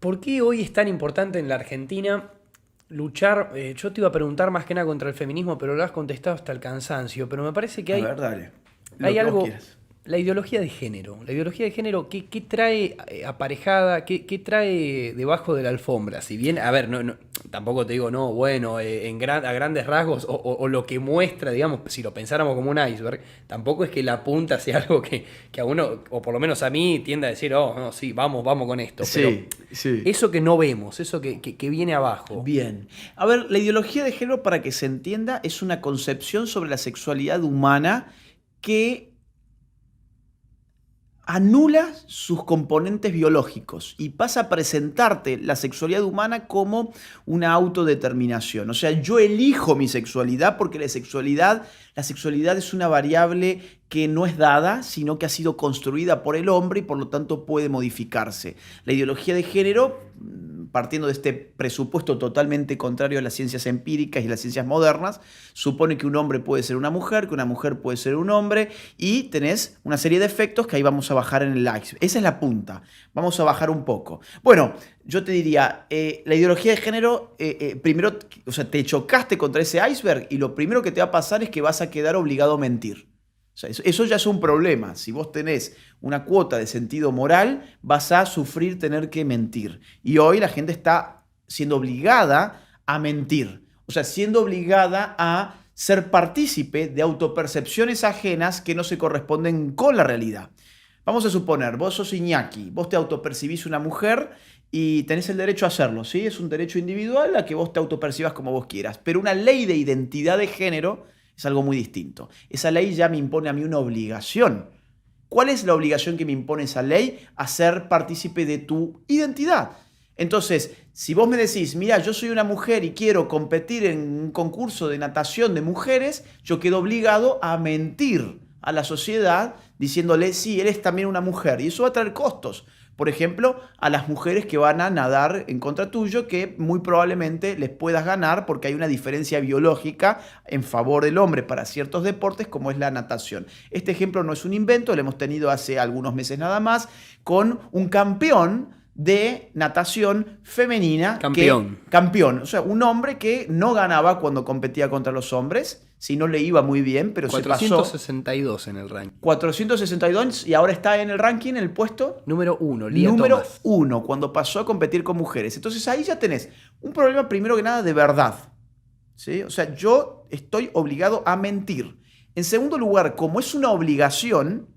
¿Por qué hoy es tan importante en la Argentina luchar? Yo te iba a preguntar más que nada contra el feminismo, pero lo has contestado hasta el cansancio. Pero me parece que A hay, ver, dale. Lo hay que vos algo, quieras. la ideología de género. La ideología de género, ¿qué trae aparejada, qué trae debajo de la alfombra? Si bien, a ver, tampoco te digo, no, bueno, a grandes rasgos, o lo que muestra, digamos, si lo pensáramos como un iceberg, tampoco es que la punta sea algo que a uno, o por lo menos a mí, tienda a decir, oh, no, sí, vamos con esto. Pero Sí, sí. eso que no vemos, eso que viene abajo. Bien. A ver, la ideología de género, para que se entienda, es una concepción sobre la sexualidad humana que anula sus componentes biológicos y pasa a presentarte la sexualidad humana como una autodeterminación. O sea, yo elijo mi sexualidad porque la sexualidad es una variable que no es dada, sino que ha sido construida por el hombre y por lo tanto puede modificarse. La ideología de género, partiendo de este presupuesto totalmente contrario a las ciencias empíricas y las ciencias modernas, supone que un hombre puede ser una mujer, que una mujer puede ser un hombre, y tenés una serie de efectos que ahí vamos a bajar en el iceberg. Esa es la punta. Vamos a bajar un poco. Bueno, yo te diría, la ideología de género, primero, o sea, te chocaste contra ese iceberg y lo primero que te va a pasar es que vas a quedar obligado a mentir. O sea, eso ya es un problema. Si vos tenés una cuota de sentido moral, vas a sufrir tener que mentir. Y hoy la gente está siendo obligada a mentir. O sea, siendo obligada a ser partícipe de autopercepciones ajenas que no se corresponden con la realidad. Vamos a suponer, vos sos Iñaki, vos te autopercibís una mujer y tenés el derecho a hacerlo, ¿sí? Es un derecho individual a que vos te autopercibas como vos quieras. Pero una ley de identidad de género es algo muy distinto. Esa ley ya me impone a mí una obligación. ¿Cuál es la obligación que me impone esa ley? A ser partícipe de tu identidad. Entonces, si vos me decís, mira, yo soy una mujer y quiero competir en un concurso de natación de mujeres, yo quedo obligado a mentir a la sociedad diciéndole, sí, eres también una mujer. Y eso va a traer costos. Por ejemplo, a las mujeres que van a nadar en contra tuyo, que muy probablemente les puedas ganar porque hay una diferencia biológica en favor del hombre para ciertos deportes como es la natación. Este ejemplo no es un invento, lo hemos tenido hace algunos meses nada más, con un campeón de natación femenina Campeón. campeón, o sea, un hombre que no ganaba cuando competía contra los hombres, si no le iba muy bien, pero se pasó 462 en el ranking. 462 y ahora está en el ranking, en el puesto Número uno, Lía número Thomas. 1, cuando pasó a competir con mujeres. Entonces ahí ya tenés un problema primero que nada de verdad, ¿sí? O sea, yo estoy obligado a mentir. En segundo lugar, como es una obligación,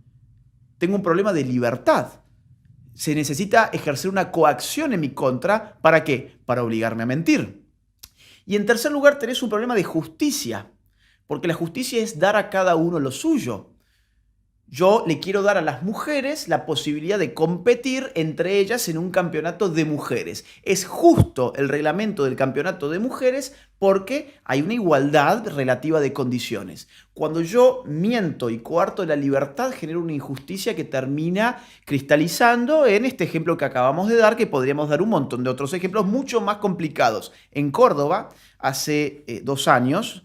tengo un problema de libertad. Se necesita ejercer una coacción en mi contra. ¿Para qué? Para obligarme a mentir. Y en tercer lugar, tenés un problema de justicia, porque la justicia es dar a cada uno lo suyo. Yo le quiero dar a las mujeres la posibilidad de competir entre ellas en un campeonato de mujeres. Es justo el reglamento del campeonato de mujeres porque hay una igualdad relativa de condiciones. Cuando yo miento y coarto la libertad, genero una injusticia que termina cristalizando en este ejemplo que acabamos de dar, que podríamos dar un montón de otros ejemplos mucho más complicados. En Córdoba, hace 2 años,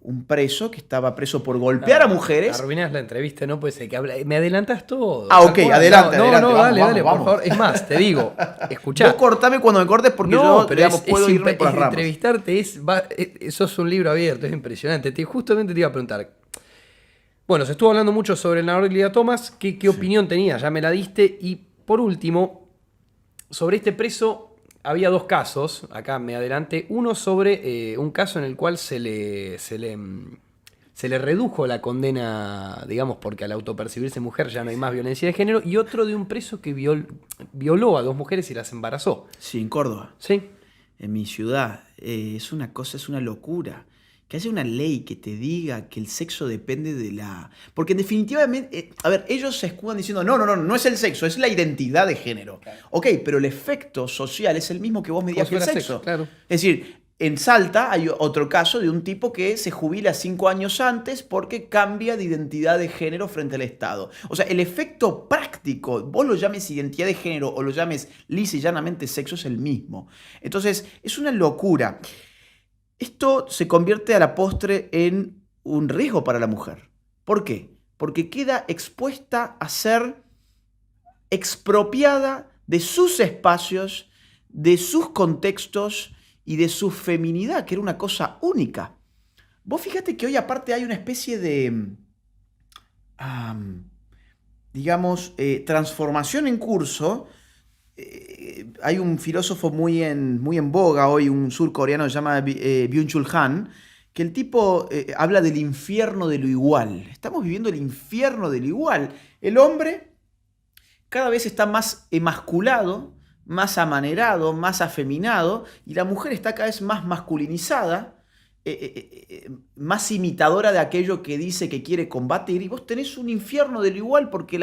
un preso que estaba preso por golpear a mujeres. Arruinas la entrevista, no puede ser que hable. Me adelantas todo. Ah, Tal ok, cual. adelante, No, adelante. Vamos, dale, vamos, dale, vamos. por favor. Es más, te digo, Vos escuchá. cortame cuando me cortes porque No, yo, pero digamos, puedo irme por las ramas. entrevistarte sos un libro abierto, es impresionante. Justamente te iba a preguntar. Bueno, se estuvo hablando mucho sobre el narrador Lía Thomas. ¿Qué opinión tenía? Ya me la diste. Y por último, sobre este preso. Había dos casos, acá me adelanté. Uno sobre un caso en el cual se le redujo la condena, digamos, porque al autopercibirse mujer ya no hay más violencia de género. Y otro de un preso que violó a dos mujeres y las embarazó. Sí, en Córdoba, ¿Sí? en mi ciudad. Es una cosa, es una locura. Que haya una ley que te diga que el sexo depende de la... Porque definitivamente, a ver, ellos se escudan diciendo, no es el sexo, es la identidad de género. Claro. Ok, pero el efecto social es el mismo que vos medías que el sexo. Claro. Es decir, en Salta hay otro caso de un tipo que se jubila 5 años antes porque cambia de identidad de género frente al Estado. O sea, el efecto práctico, vos lo llames identidad de género o lo llames lisa y llanamente sexo, es el mismo. Entonces, es una locura. Esto se convierte a la postre en un riesgo para la mujer. ¿Por qué? Porque queda expuesta a ser expropiada de sus espacios, de sus contextos y de su feminidad, que era una cosa única. Vos fíjate que hoy aparte hay una especie de, digamos, transformación en curso. Hay un filósofo muy en boga hoy, un surcoreano que se llama Byung-Chul Han, que el tipo habla del infierno de lo igual. Estamos viviendo el infierno de lo igual. El hombre cada vez está más emasculado, más amanerado, más afeminado, y la mujer está cada vez más masculinizada, más imitadora de aquello que dice que quiere combatir, y vos tenés un infierno de lo igual porque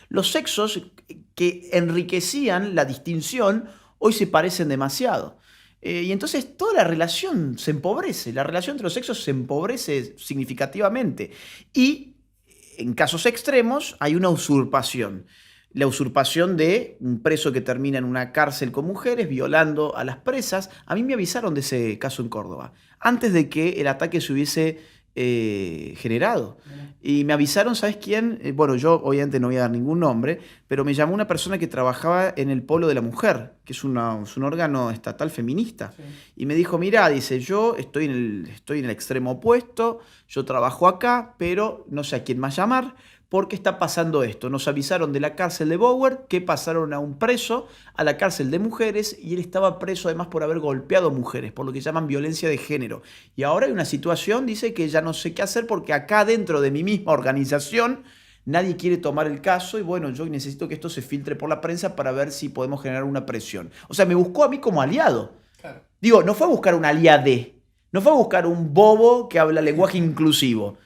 los sexos que enriquecían la distinción hoy se parecen demasiado. Y entonces toda la relación se empobrece, la relación entre los sexos se empobrece significativamente. Y en casos extremos hay una usurpación. La usurpación de un preso que termina en una cárcel con mujeres, violando a las presas. A mí me avisaron de ese caso en Córdoba, antes de que el ataque se hubiese generado. Y me avisaron, ¿sabes quién? Bueno, yo obviamente no voy a dar ningún nombre, pero me llamó una persona que trabajaba en el Polo de la Mujer, que es un órgano estatal feminista. Sí. Y me dijo, mira, dice, yo estoy en el extremo opuesto, yo trabajo acá, pero no sé a quién más llamar, porque está pasando esto. Nos avisaron de la cárcel de Bower que pasaron a un preso a la cárcel de mujeres y él estaba preso además por haber golpeado mujeres, por lo que llaman violencia de género. Y ahora hay una situación, dice, que ya no sé qué hacer porque acá dentro de mi misma organización nadie quiere tomar el caso y bueno, yo necesito que esto se filtre por la prensa para ver si podemos generar una presión. O sea, me buscó a mí como aliado. Claro. Digo, no fue a buscar un aliade, no fue a buscar un bobo que habla lenguaje inclusivo.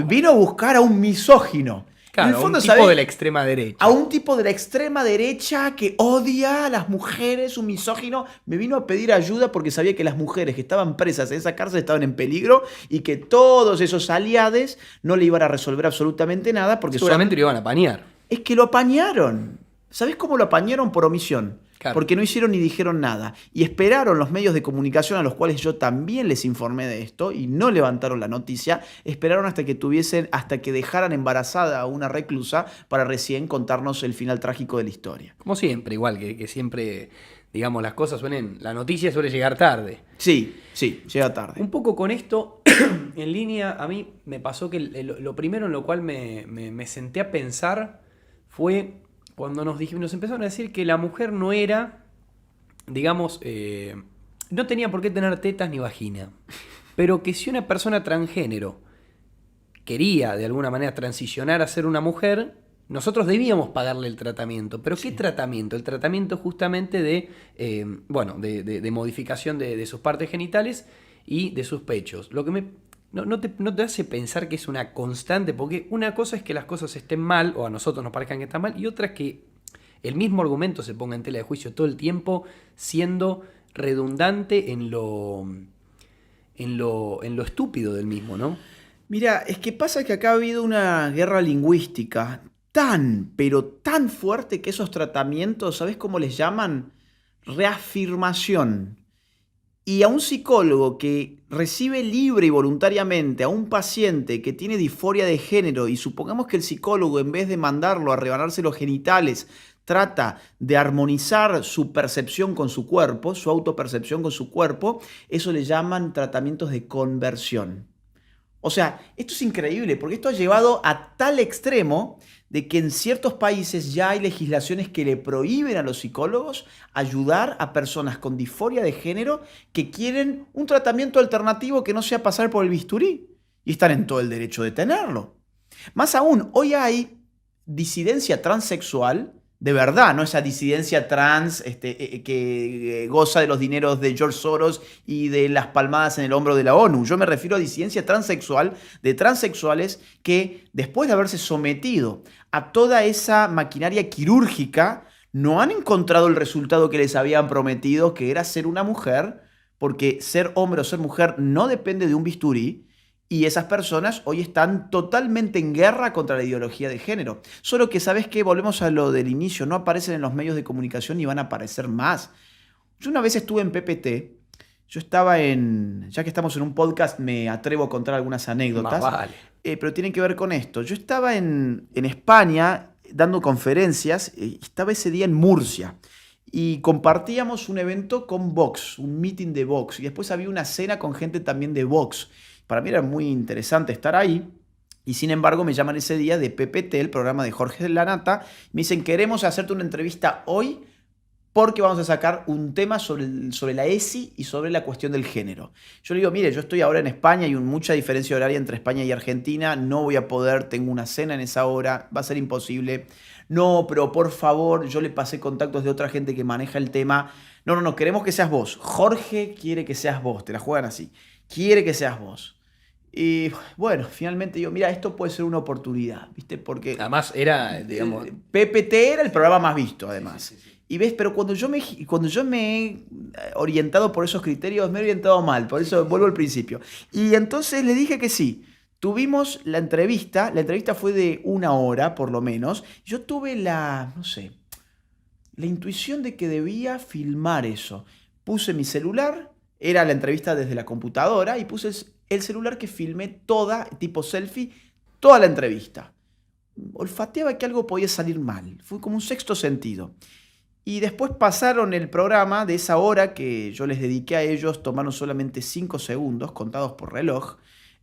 Vino a buscar a un misógino. Claro, en el fondo, un tipo de la extrema derecha. A un tipo de la extrema derecha que odia a las mujeres, un misógino. Me vino a pedir ayuda porque sabía que las mujeres que estaban presas en esa cárcel estaban en peligro y que todos esos aliados no le iban a resolver absolutamente nada porque seguramente lo iban a apañar. Es que lo apañaron. ¿Sabés cómo lo apañaron? Por omisión. Claro. Porque no hicieron ni dijeron nada. Y esperaron los medios de comunicación a los cuales yo también les informé de esto y no levantaron la noticia. Esperaron hasta que dejaran embarazada a una reclusa para recién contarnos el final trágico de la historia. Como siempre, igual que siempre, digamos, las cosas la noticia suele llegar tarde. Sí, llega tarde. Un poco con esto en línea, a mí me pasó que lo primero en lo cual me senté a pensar fue cuando nos empezaron a decir que la mujer no era, digamos, no tenía por qué tener tetas ni vagina, pero que si una persona transgénero quería de alguna manera transicionar a ser una mujer, nosotros debíamos pagarle el tratamiento. ¿Pero qué tratamiento? El tratamiento justamente de modificación de sus partes genitales y de sus pechos. Lo que no te hace pensar que es una constante, porque una cosa es que las cosas estén mal, o a nosotros nos parezcan que están mal, y otra es que el mismo argumento se ponga en tela de juicio todo el tiempo, siendo redundante en lo estúpido del mismo, ¿no? Mira, es que pasa que acá ha habido una guerra lingüística pero tan fuerte que esos tratamientos, ¿sabes cómo les llaman? Reafirmación. Y a un psicólogo que recibe libre y voluntariamente a un paciente que tiene disforia de género y supongamos que el psicólogo, en vez de mandarlo a rebanarse los genitales, trata de armonizar su percepción con su cuerpo, su autopercepción con su cuerpo, eso le llaman tratamientos de conversión. O sea, esto es increíble porque esto ha llevado a tal extremo de que en ciertos países ya hay legislaciones que le prohíben a los psicólogos ayudar a personas con disforia de género que quieren un tratamiento alternativo que no sea pasar por el bisturí. Y están en todo el derecho de tenerlo. Más aún, hoy hay disidencia transexual, de verdad, no esa disidencia trans que goza de los dineros de George Soros y de las palmadas en el hombro de la ONU. Yo me refiero a disidencia transexual de transexuales que después de haberse sometido a toda esa maquinaria quirúrgica no han encontrado el resultado que les habían prometido, que era ser una mujer, porque ser hombre o ser mujer no depende de un bisturí. Y esas personas hoy están totalmente en guerra contra la ideología de género. Solo que, ¿sabes qué? Volvemos a lo del inicio. No aparecen en los medios de comunicación y van a aparecer más. Yo una vez estuve en PPT. Yo estaba ya que estamos en un podcast, me atrevo a contar algunas anécdotas. Más vale. Pero tienen que ver con esto. Yo estaba en España dando conferencias. Estaba ese día en Murcia. y compartíamos un evento con Vox, un meeting de Vox, y después había una cena con gente también de Vox. Para mí era muy interesante estar ahí. Y sin embargo me llaman ese día de PPT, el programa de Jorge Lanata, me dicen, queremos hacerte una entrevista hoy porque vamos a sacar un tema sobre la ESI y sobre la cuestión del género. Yo le digo, mire, yo estoy ahora en España, hay mucha diferencia horaria entre España y Argentina, no voy a poder, tengo una cena en esa hora, va a ser imposible. No, pero por favor, yo le pasé contactos de otra gente que maneja el tema. No, queremos que seas vos. Jorge quiere que seas vos, te la juegan así. Quiere que seas vos. Y bueno, finalmente digo, mira, esto puede ser una oportunidad, ¿viste? Porque Además era, digamos... PPT era el programa más visto, además. Sí, sí, sí. Y ves, pero cuando yo me he orientado por esos criterios, me he orientado mal, por eso vuelvo al principio. Y entonces le dije que sí. Tuvimos la entrevista fue de 1 hora por lo menos. Yo tuve la intuición de que debía filmar eso. Puse mi celular, era la entrevista desde la computadora, y puse el celular que filmé toda, tipo selfie, toda la entrevista. Olfateaba que algo podía salir mal, fue como un sexto sentido. Y después pasaron el programa de esa hora que yo les dediqué a ellos, tomaron solamente 5 segundos, contados por reloj.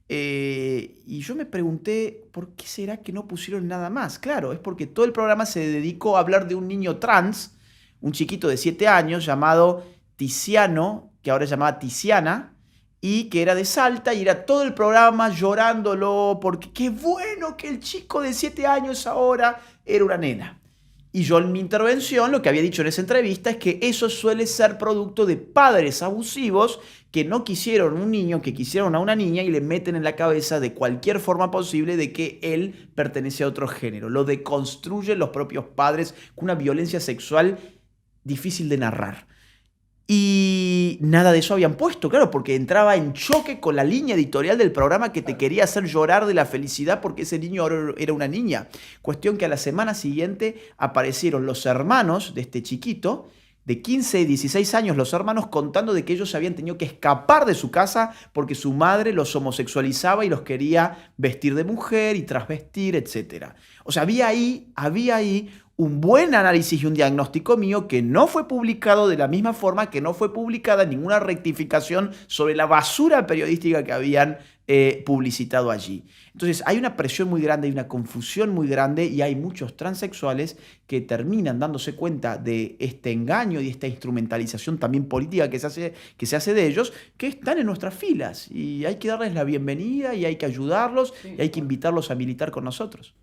Y yo me pregunté, ¿por qué será que no pusieron nada más? Claro, es porque todo el programa se dedicó a hablar de un niño trans, un chiquito de 7 años llamado Tiziano, que ahora se llamaba Tiziana, y que era de Salta, y era todo el programa llorándolo, porque qué bueno que el chico de 7 años ahora era una nena. Y yo en mi intervención lo que había dicho en esa entrevista es que eso suele ser producto de padres abusivos que no quisieron un niño, que quisieron a una niña y le meten en la cabeza de cualquier forma posible de que él pertenece a otro género. Lo deconstruyen los propios padres con una violencia sexual difícil de narrar. Y nada de eso habían puesto, claro, porque entraba en choque con la línea editorial del programa que te quería hacer llorar de la felicidad porque ese niño era una niña. Cuestión que a la semana siguiente aparecieron los hermanos de este chiquito, de 15 y 16 años, los hermanos contando de que ellos habían tenido que escapar de su casa porque su madre los homosexualizaba y los quería vestir de mujer y trasvestir, etc. O sea, había ahí un buen análisis y un diagnóstico mío que no fue publicado de la misma forma que no fue publicada ninguna rectificación sobre la basura periodística que habían publicitado allí. Entonces hay una presión muy grande, hay una confusión muy grande y hay muchos transexuales que terminan dándose cuenta de este engaño y esta instrumentalización también política que se hace de ellos, que están en nuestras filas y hay que darles la bienvenida y hay que ayudarlos y hay que invitarlos a militar con nosotros.